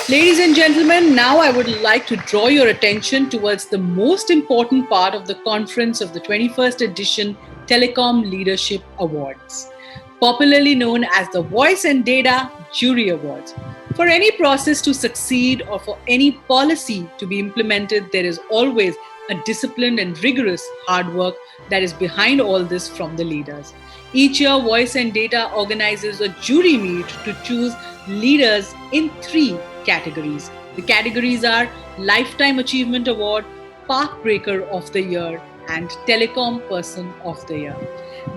Ladies and gentlemen, now I would like to draw your attention towards the most important part of the conference of the 21st edition Telecom Leadership Awards, popularly known as the Voice&Data Jury Awards. For any process to succeed or for any policy to be implemented, there is always a disciplined and rigorous hard work that is behind all this from the leaders. Each year, Voice&Data organizes a jury meet to choose leaders in three categories. The categories are Lifetime Achievement Award, Pathbreaker of the Year, and Telecom Person of the Year.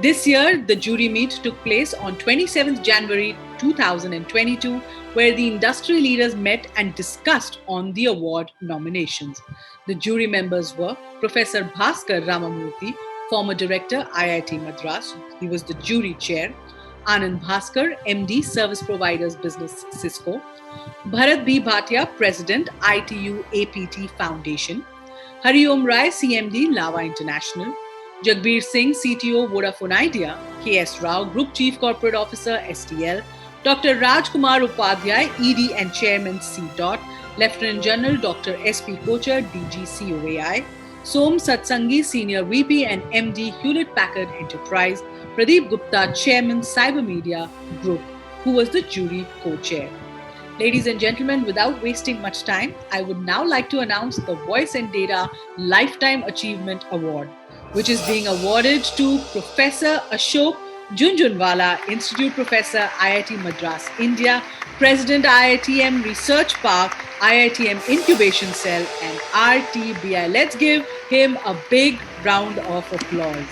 This year, the jury meet took place on 27th January 2022, where the industry leaders met and discussed on the award nominations. The jury members were Professor Bhaskar Ramamurthy, former director, IIT Madras. He was the jury chair. Anand Bhaskar, MD, Service Providers Business, Cisco. Bharat B. Bhatia, President, ITU APT Foundation. Hariom Rai, CMD, Lava International. Jagbir Singh, CTO, Vodafone Idea. KS Rao, Group Chief Corporate Officer, STL. Dr. Rajkumar Upadhyay, ED and Chairman, CDOT. Lieutenant General Dr. SP Kochar, DG COAI. Som Satsangi, Senior VP and MD, Hewlett Packard Enterprise. Pradeep Gupta, Chairman, Cyber Media Group, who was the jury co-chair. Ladies and gentlemen, without wasting much time, I would now like to announce the Voice&Data Lifetime Achievement Award, which is being awarded to Professor Ashok Jhunjhunwala, Institute Professor, IIT Madras, India, President IITM Research Park, IITM Incubation Cell, and RTBI. Let's give him a big round of applause.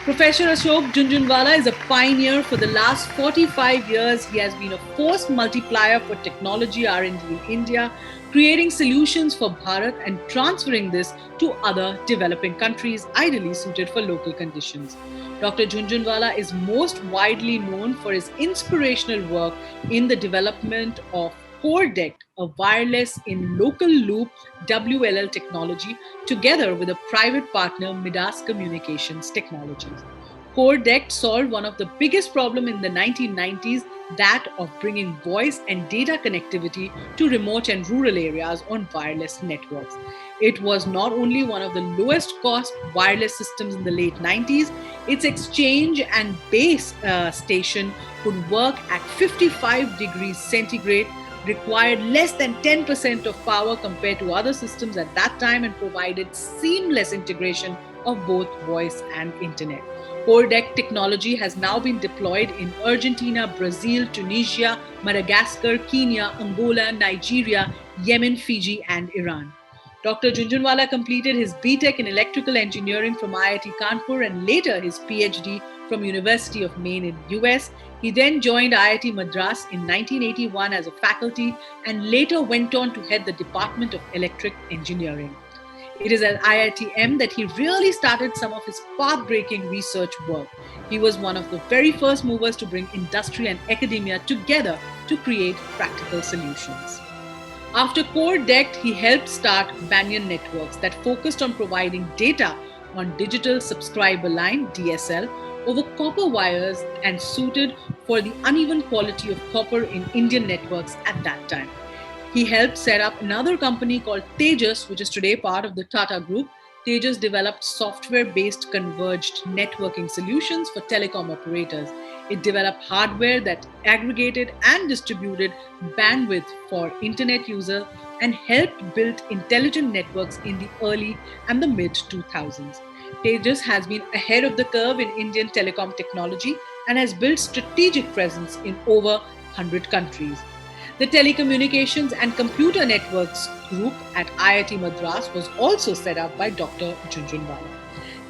Professor Ashok Jhunjhunwala is a pioneer. For the last 45 years, he has been a force multiplier for technology R&D in India, creating solutions for Bharat and transferring this to other developing countries, ideally suited for local conditions. Dr. Jhunjhunwala is most widely known for his inspirational work in the development of CoreDect, a wireless in local loop WLL technology, together with a private partner, Madras Communications Technologies. CoreDect solved one of the biggest problems in the 1990s, that of bringing voice and data connectivity to remote and rural areas on wireless networks. It was not only one of the lowest cost wireless systems in the late 90s, its exchange and base station could work at 55 degrees centigrade, required less than 10% of power compared to other systems at that time, and provided seamless integration of both voice and internet. CoreDect technology has now been deployed in Argentina, Brazil, Tunisia, Madagascar, Kenya, Angola, Nigeria, Yemen, Fiji, and Iran. Dr. Jhunjhunwala completed his BTech in Electrical Engineering from IIT Kanpur and later his PhD from University of Maine in US. He then joined IIT Madras in 1981 as a faculty and later went on to head the Department of Electric Engineering. It is at IITM that he really started some of his path-breaking research work. He was one of the very first movers to bring industry and academia together to create practical solutions. After CoreDect, he helped start Banyan Networks that focused on providing data on digital subscriber line (DSL) over copper wires and suited for the uneven quality of copper in Indian networks at that time. He helped set up another company called Tejas, which is today part of the Tata Group. Tejas developed software-based converged networking solutions for telecom operators. It developed hardware that aggregated and distributed bandwidth for internet users and helped build intelligent networks in the early and the mid-2000s. Tejas has been ahead of the curve in Indian telecom technology and has built strategic presence in over 100 countries. The Telecommunications and Computer Networks Group at IIT Madras was also set up by Dr. Jhunjhunwala.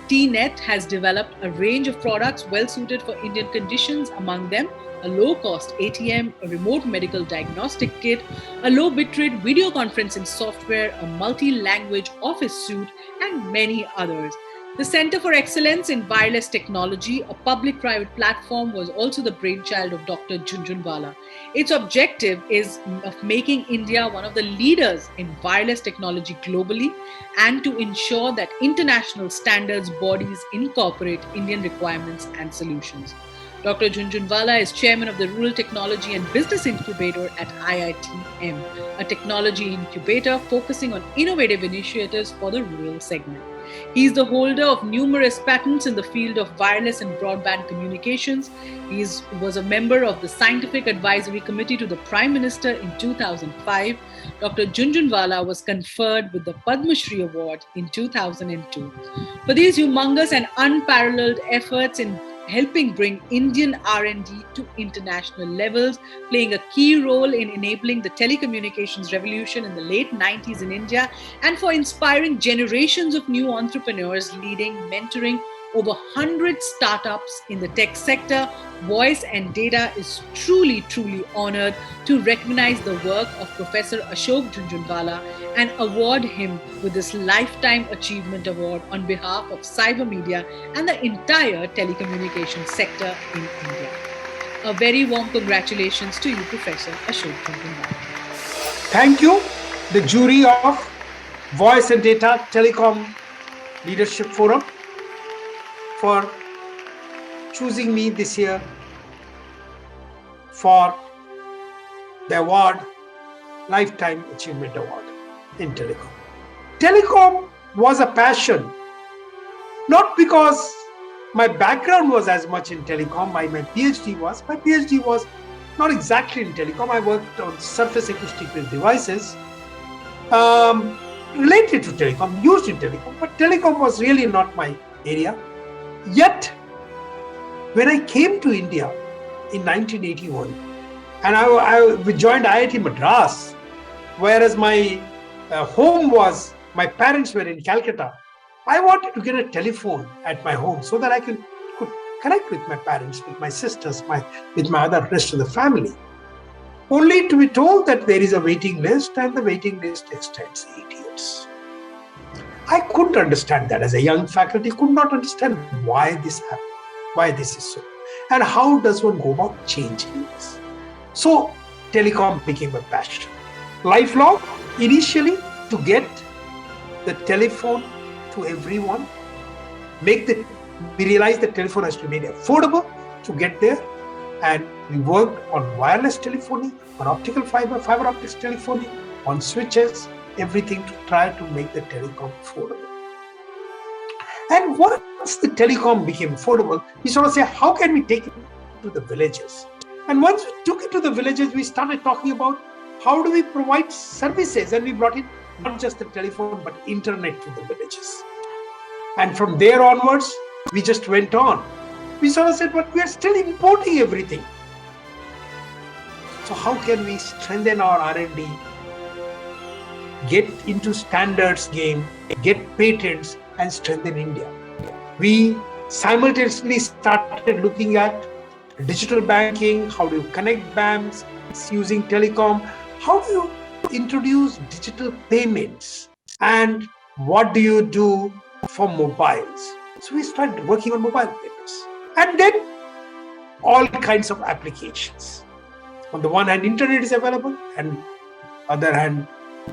TNet has developed a range of products well suited for Indian conditions, among them a low-cost ATM, a remote medical diagnostic kit, a low bitrate video conferencing software, a multi-language office suite, and many others. The Center for Excellence in Wireless Technology, a public-private platform, was also the brainchild of Dr. Jhunjhunwala. Its objective is of making India one of the leaders in wireless technology globally and to ensure that international standards bodies incorporate Indian requirements and solutions. Dr. Jhunjhunwala is chairman of the Rural Technology and Business Incubator at IITM, a technology incubator focusing on innovative initiatives for the rural segment. He is the holder of numerous patents in the field of wireless and broadband communications. He was a member of the Scientific Advisory Committee to the Prime Minister in 2005. Dr. Jhunjhunwala was conferred with the Padma Shri Award in 2002. For these humongous and unparalleled efforts in helping bring Indian R&D to international levels, playing a key role in enabling the telecommunications revolution in the late 90s in India, and for inspiring generations of new entrepreneurs, leading, mentoring over 100 startups in the tech sector, Voice&Data is truly honored to recognize the work of Professor Ashok Jhunjhunwala and award him with this Lifetime Achievement Award on behalf of cyber media and the entire telecommunications sector in India. A very warm congratulations to you, Professor Ashok Jhunjhunwala. Thank you, the jury of Voice&Data Telecom Leadership Forum, for choosing me this year for the award, Lifetime Achievement Award in Telecom. Telecom was a passion, not because my background was as much in telecom. My PhD was not exactly in telecom. I worked on surface acoustical devices related to telecom, used in telecom, but telecom was really not my area. Yet, when I came to India in 1981, and I joined IIT Madras, whereas my home was, my parents were in Calcutta, I wanted to get a telephone at my home so that I could connect with my parents, with my sisters, with my other rest of the family. Only to be told that there is a waiting list, and the waiting list extends 8 years. I couldn't understand that. As a young faculty, could not understand why this happened, why this is so, and how does one go about changing this. So telecom became a passion. Lifelong, initially to get the telephone to everyone, we realized that telephone has to be made affordable to get there, and we worked on wireless telephony, on optical fiber optics telephony, on switches, everything to try to make the telecom affordable. And once the telecom became affordable, we sort of say, how can we take it to the villages? And once we took it to the villages, we started talking about how do we provide services, and we brought in not just the telephone, but internet to the villages. And from there onwards, we just went on. We sort of said, but we are still importing everything. So how can we strengthen our R&D, get into standards game, get patents, and strengthen India? We simultaneously started looking at digital banking. How do you connect banks using telecom? How do you introduce digital payments? And what do you do for mobiles? So we started working on mobile payments. And then all kinds of applications. On the one hand, internet is available, and other hand,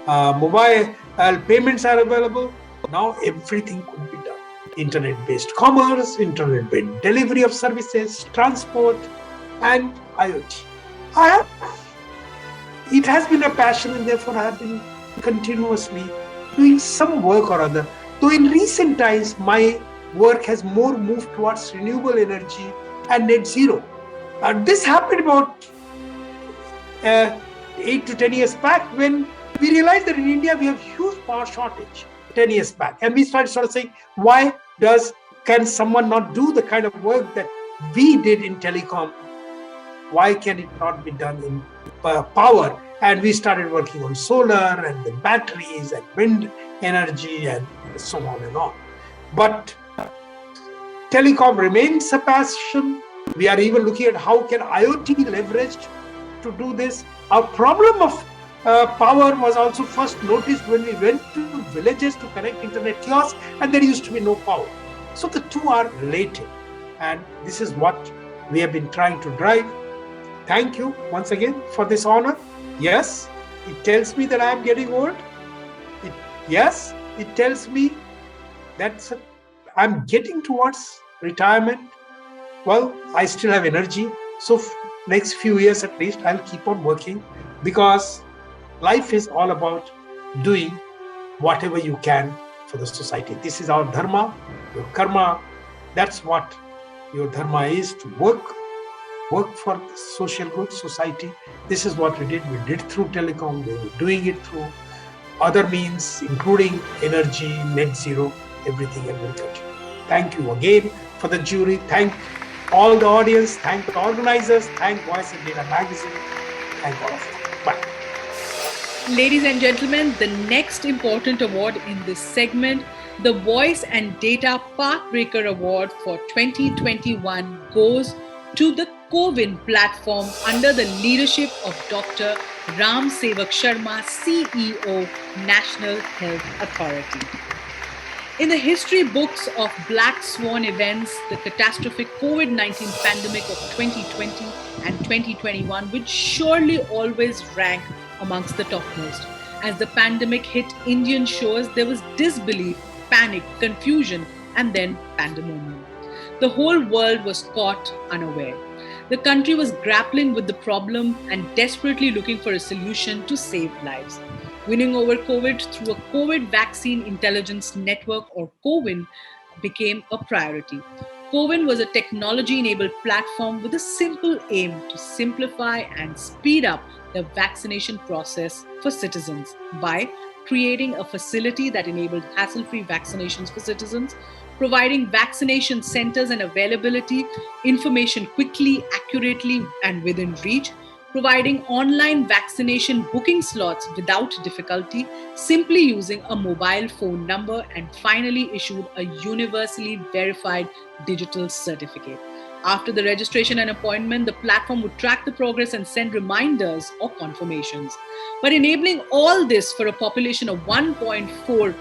mobile payments are available. Now everything could be done. Internet-based commerce, internet-based delivery of services, transport, and IoT. It has been a passion, and therefore I have been continuously doing some work or other. Though in recent times, my work has more moved towards renewable energy and net zero. This happened about 8 to 10 years back, when we realized that in India we have huge power shortage 10 years back. And we started sort of saying, can someone not do the kind of work that we did in telecom? Why can it not be done in power? And we started working on solar and then batteries and wind energy and so on and on. But telecom remains a passion. We are even looking at how can IoT be leveraged to do this. Our problem of power was also first noticed when we went to villages to connect internet kiosks, and there used to be no power. So the two are related, and this is what we have been trying to drive. Thank you once again for this honor. Yes, it tells me that I am getting old. It tells me that I'm getting towards retirement. Well, I still have energy. So next few years at least, I'll keep on working, because life is all about doing whatever you can for the society. This is our dharma, your karma. That's what your dharma is, to work for the social good society. This is what we did. We did through telecom. We were doing it through other means, including energy, net zero, everything, and will continue. Thank you again for the jury. Thank all the audience. Thank the organizers. Thank Voice&Data magazine. Thank all of you. Bye. Ladies and gentlemen, the next important award in this segment, the Voice&Data Pathbreaker Award for 2021, goes to the CoWin platform under the leadership of Dr. Ram Sevak Sharma, CEO, National Health Authority. In the history books of black swan events, the catastrophic COVID-19 pandemic of 2020 and 2021 would surely always rank amongst the topmost. As the pandemic hit Indian shores, there was disbelief, panic, confusion, and then pandemonium. The whole world was caught unaware. The country was grappling with the problem and desperately looking for a solution to save lives. Winning over COVID through a COVID Vaccine Intelligence Network, or CoWin, became a priority. CoWin was a technology-enabled platform with a simple aim to simplify and speed up the vaccination process for citizens by creating a facility that enabled hassle-free vaccinations for citizens, providing vaccination centers and availability, information quickly, accurately, and within reach, providing online vaccination booking slots without difficulty, simply using a mobile phone number, and finally issued a universally verified digital certificate. After the registration and appointment, the platform would track the progress and send reminders or confirmations. But enabling all this for a population of 1.4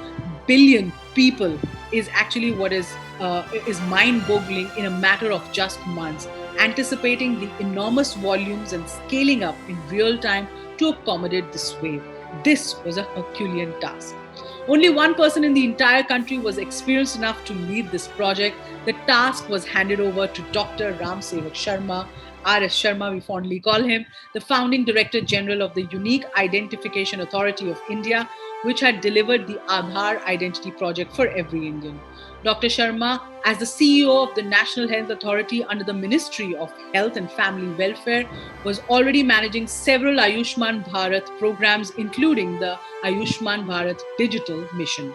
billion people is actually what is mind-boggling in a matter of just months, anticipating the enormous volumes and scaling up in real time to accommodate this wave. This was a Herculean task. Only one person in the entire country was experienced enough to lead this project. The task was handed over to Dr. Ram Sevak Sharma, R.S. Sharma, we fondly call him, the founding Director General of the Unique Identification Authority of India, which had delivered the Aadhaar Identity Project for every Indian. Dr. Sharma, as the CEO of the National Health Authority under the Ministry of Health and Family Welfare, was already managing several Ayushman Bharat programs, including the Ayushman Bharat Digital Mission.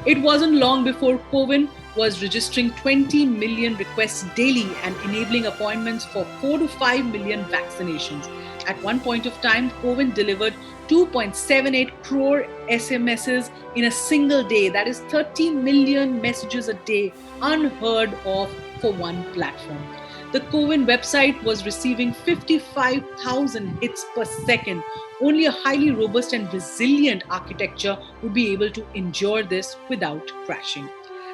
It wasn't long before CoWin was registering 20 million requests daily and enabling appointments for 4 to 5 million vaccinations. At one point of time, CoWin delivered 2.78 crore SMSs in a single day. That is 30 million messages a day, unheard of for one platform. The CoWin website was receiving 55,000 hits per second. Only a highly robust and resilient architecture would be able to endure this without crashing.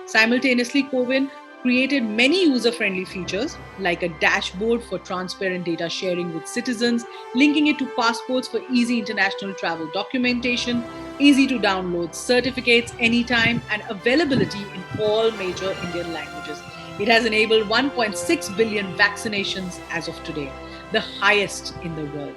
Simultaneously, CoWin created many user-friendly features like a dashboard for transparent data sharing with citizens, linking it to passports for easy international travel documentation, easy to download certificates anytime, and availability in all major Indian languages. It has enabled 1.6 billion vaccinations as of today, the highest in the world.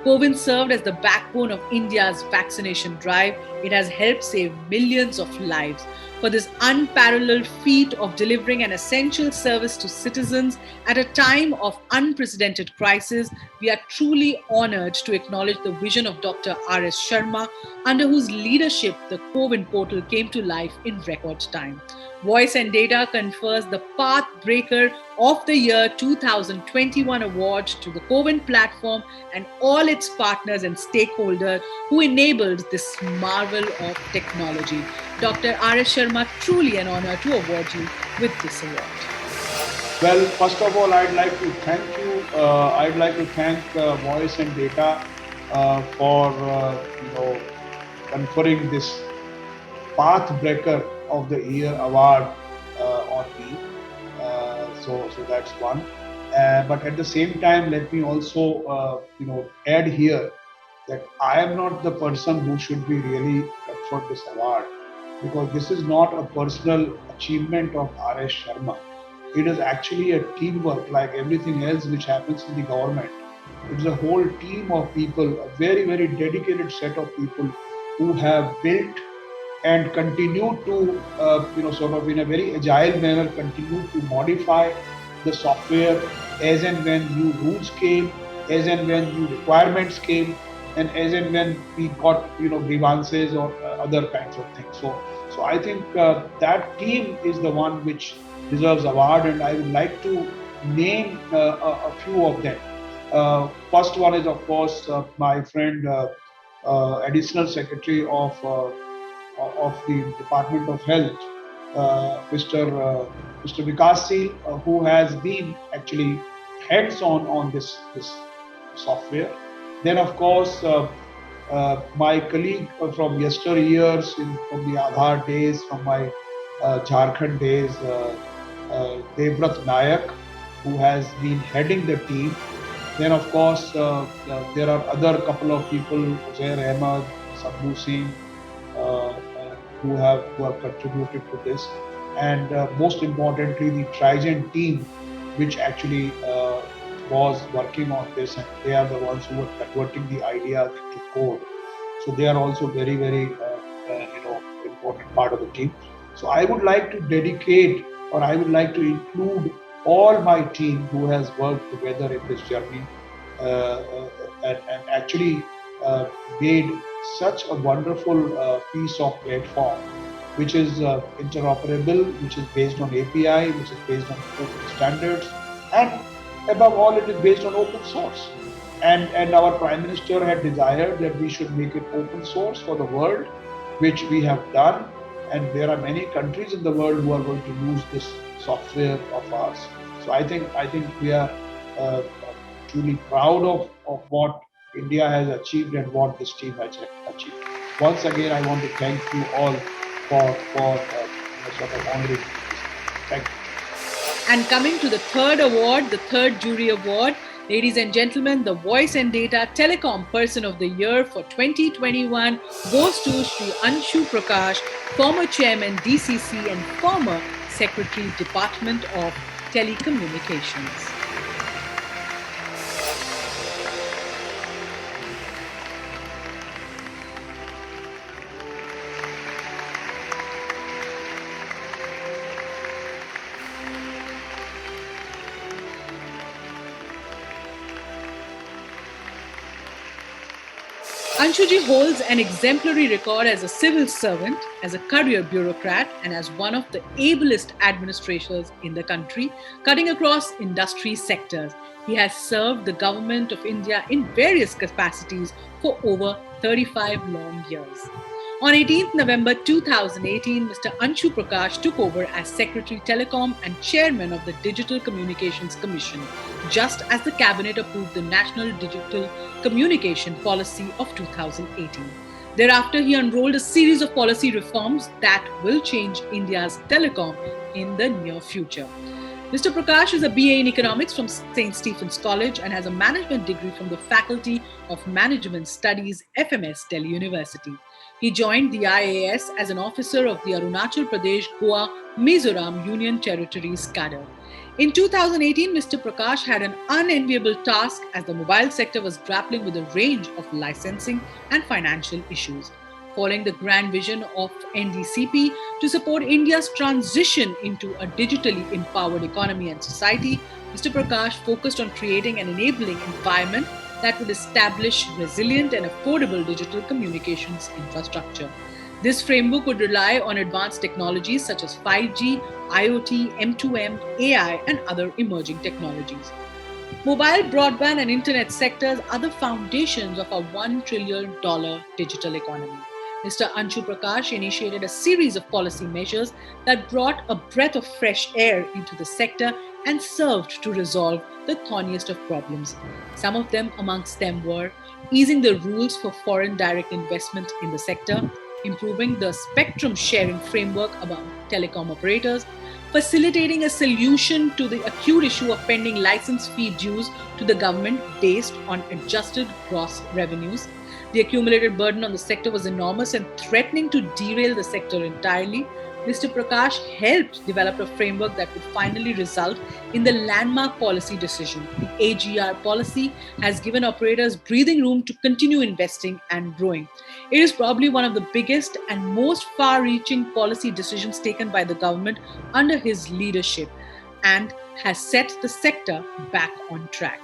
CoWin served as the backbone of India's vaccination drive. It has helped save millions of lives. For this unparalleled feat of delivering an essential service to citizens at a time of unprecedented crisis, we are truly honored to acknowledge the vision of Dr. R.S. Sharma, under whose leadership the CoWin portal came to life in record time. Voice&Data confers the Pathbreaker of the Year 2021 award to the CoWin platform and all its partners and stakeholders who enabled this marvel of technology. Dr. R.S. Sharma, truly an honor to award you with this award. Well, first of all, I'd like to thank you. I'd like to thank Voice&Data for conferring this Pathbreaker of the Year award on me. So that's one. But at the same time, let me also add here that I am not the person who should be really conferred this award, because this is not a personal achievement of R.S. Sharma. It is actually a teamwork, like everything else which happens in the government. It's a whole team of people, a very, very dedicated set of people who have built and continue to, sort of in a very agile manner, continue to modify the software as and when new rules came, as and when new requirements came, and as and when we got, grievances or other kinds of things. So I think that team is the one which deserves award, and I would like to name a few of them. First one is, of course, my friend, Additional Secretary of the Department of Health, Mr. Vikasi, who has been actually hands-on on this software. Then, of course, my colleague from yesteryears, from the Aadhaar days, from my Jharkhand days, Devrat Nayak, who has been heading the team. Then, of course, there are other couple of people, Uzair Ahmad, Sabbu Singh, who have contributed to this, and most importantly, the Trident team, which actually was working on this, and they are the ones who were converting the ideas into code. So they are also very, very important part of the team. So I would like to dedicate, or I would like to include all my team who has worked together in this journey, and actually made such a wonderful piece of platform, which is interoperable, which is based on API, which is based on open standards, and above all, it is based on open source. And our Prime Minister had desired that we should make it open source for the world, which we have done. And there are many countries in the world who are going to use this software of ours. So I think we are truly proud of what India has achieved and what this team has achieved. Once again, I want to thank you all for sort of honoring this. Thank you. And coming to the third award, the third jury award, ladies and gentlemen, the Voice and Data Telecom Person of the Year for 2021 goes to Shri Anshu Prakash, former Chairman DCC and former Secretary Department of Telecommunications. Anshuji holds an exemplary record as a civil servant, as a career bureaucrat, and as one of the ablest administrators in the country, cutting across industry sectors. He has served the government of India in various capacities for over 35 long years. On 18th November 2018, Mr. Anshu Prakash took over as Secretary Telecom and Chairman of the Digital Communications Commission, just as the Cabinet approved the National Digital Communication Policy of 2018. Thereafter, he unrolled a series of policy reforms that will change India's telecom in the near future. Mr. Prakash is a BA in Economics from St. Stephen's College and has a management degree from the Faculty of Management Studies, FMS, Delhi University. He joined the IAS as an officer of the Arunachal Pradesh, Goa, Mizoram Union Territories cadre. In 2018, Mr. Prakash had an unenviable task as the mobile sector was grappling with a range of licensing and financial issues. Following the grand vision of NDCP to support India's transition into a digitally empowered economy and society, Mr. Prakash focused on creating an enabling environment that would establish resilient and affordable digital communications infrastructure. This framework would rely on advanced technologies such as 5G, IoT, M2M, AI, and other emerging technologies. Mobile, broadband, and internet sectors are the foundations of our $1 trillion digital economy. Mr. Anshu Prakash initiated a series of policy measures that brought a breath of fresh air into the sector and served to resolve the thorniest of problems. Some of them amongst them were easing the rules for foreign direct investment in the sector, improving the spectrum sharing framework among telecom operators, facilitating a solution to the acute issue of pending license fee dues to the government based on adjusted gross revenues. The accumulated burden on the sector was enormous and threatening to derail the sector entirely, Mr. Prakash helped develop a framework that would finally result in the landmark policy decision. The AGR policy has given operators breathing room to continue investing and growing. It is probably one of the biggest and most far reaching policy decisions taken by the government under his leadership and has set the sector back on track.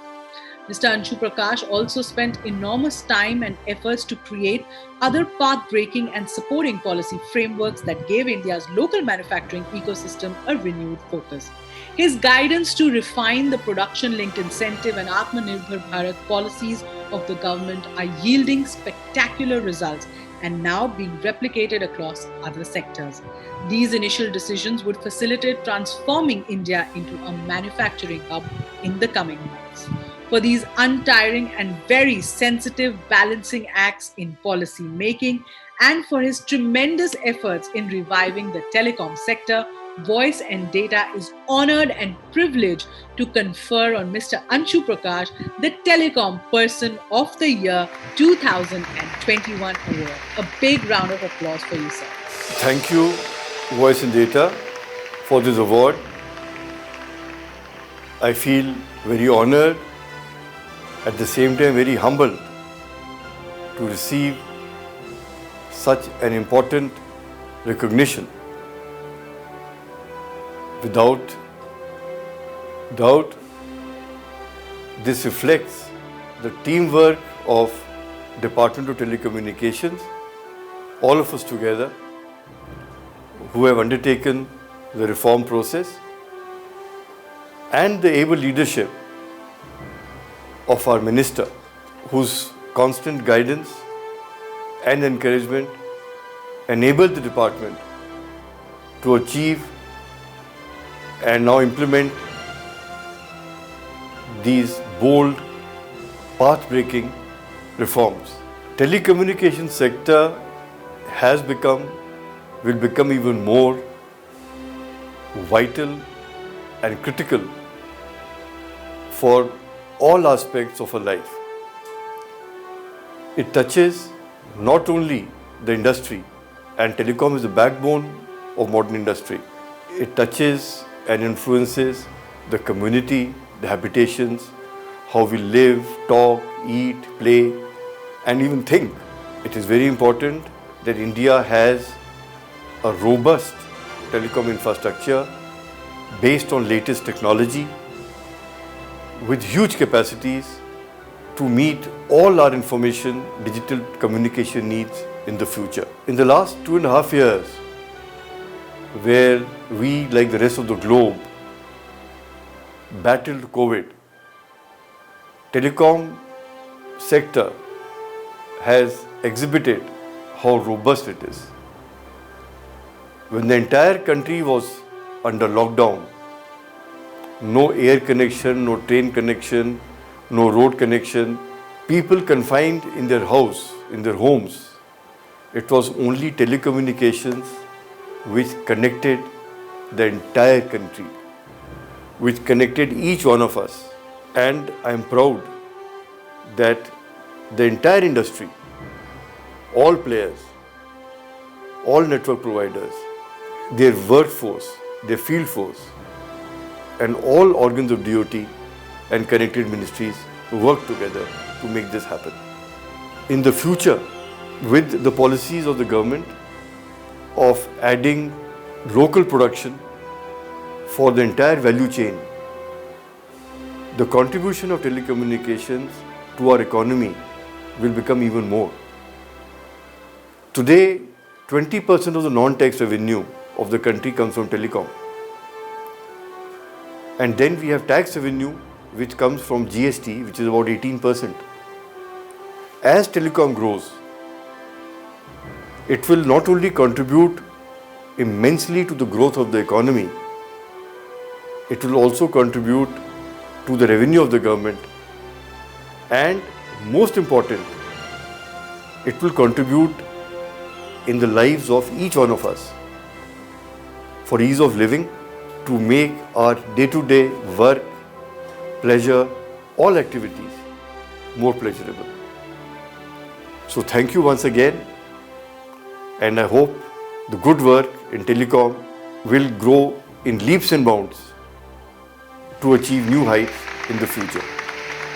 Mr. Anshu Prakash also spent enormous time and efforts to create other path breaking and supporting policy frameworks that gave India's local manufacturing ecosystem a renewed focus. His guidance to refine the production linked incentive and Atmanirbhar Bharat policies of the government are yielding spectacular results and now being replicated across other sectors. These initial decisions would facilitate transforming India into a manufacturing hub in the coming months. For these untiring and very sensitive balancing acts in policy making, and for his tremendous efforts in reviving the telecom sector, Voice and Data is honored and privileged to confer on Mr. Anshu Prakash the Telecom Person of the Year 2021 award. A big round of applause for you, sir. Thank you, Voice and Data, for this award. I feel very honored, at the same time very humbled to receive such an important recognition. Without doubt, this reflects the teamwork of Department of Telecommunications, all of us together, who have undertaken the reform process, and the able leadership of our minister, whose constant guidance and encouragement enabled the department to achieve and now implement these bold, path-breaking reforms. Telecommunication sector will become even more vital and critical for all aspects of our life. It touches not only the industry, and telecom is the backbone of modern industry. It touches and influences the community, the habitations, how we live, talk, eat, play, and even think. It is very important that India has a robust telecom infrastructure based on latest technology with huge capacities to meet all our information, digital communication needs in the future. In the last 2.5 years, where we, like the rest of the globe, battled COVID, telecom sector has exhibited how robust it is. When the entire country was under lockdown, no air connection, no train connection, no road connection, people confined in their house, in their homes, it was only telecommunications which connected the entire country, which connected each one of us. And I am proud that the entire industry, all players, all network providers, their workforce, their field force, and all organs of DOT and connected ministries work together to make this happen. In the future, with the policies of the government of adding local production for the entire value chain, the contribution of telecommunications to our economy will become even more. Today, 20% of the non-tax revenue of the country comes from telecom. And then we have tax revenue which comes from GST, which is about 18%. As telecom grows, it will not only contribute immensely to the growth of the economy, it will also contribute to the revenue of the government, and most important, it will contribute in the lives of each one of us for ease of living, to make our day-to-day work, pleasure, all activities more pleasurable. So thank you once again, and I hope the good work in telecom will grow in leaps and bounds to achieve new heights in the future.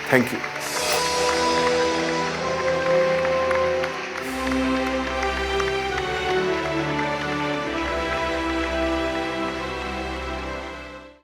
Thank you.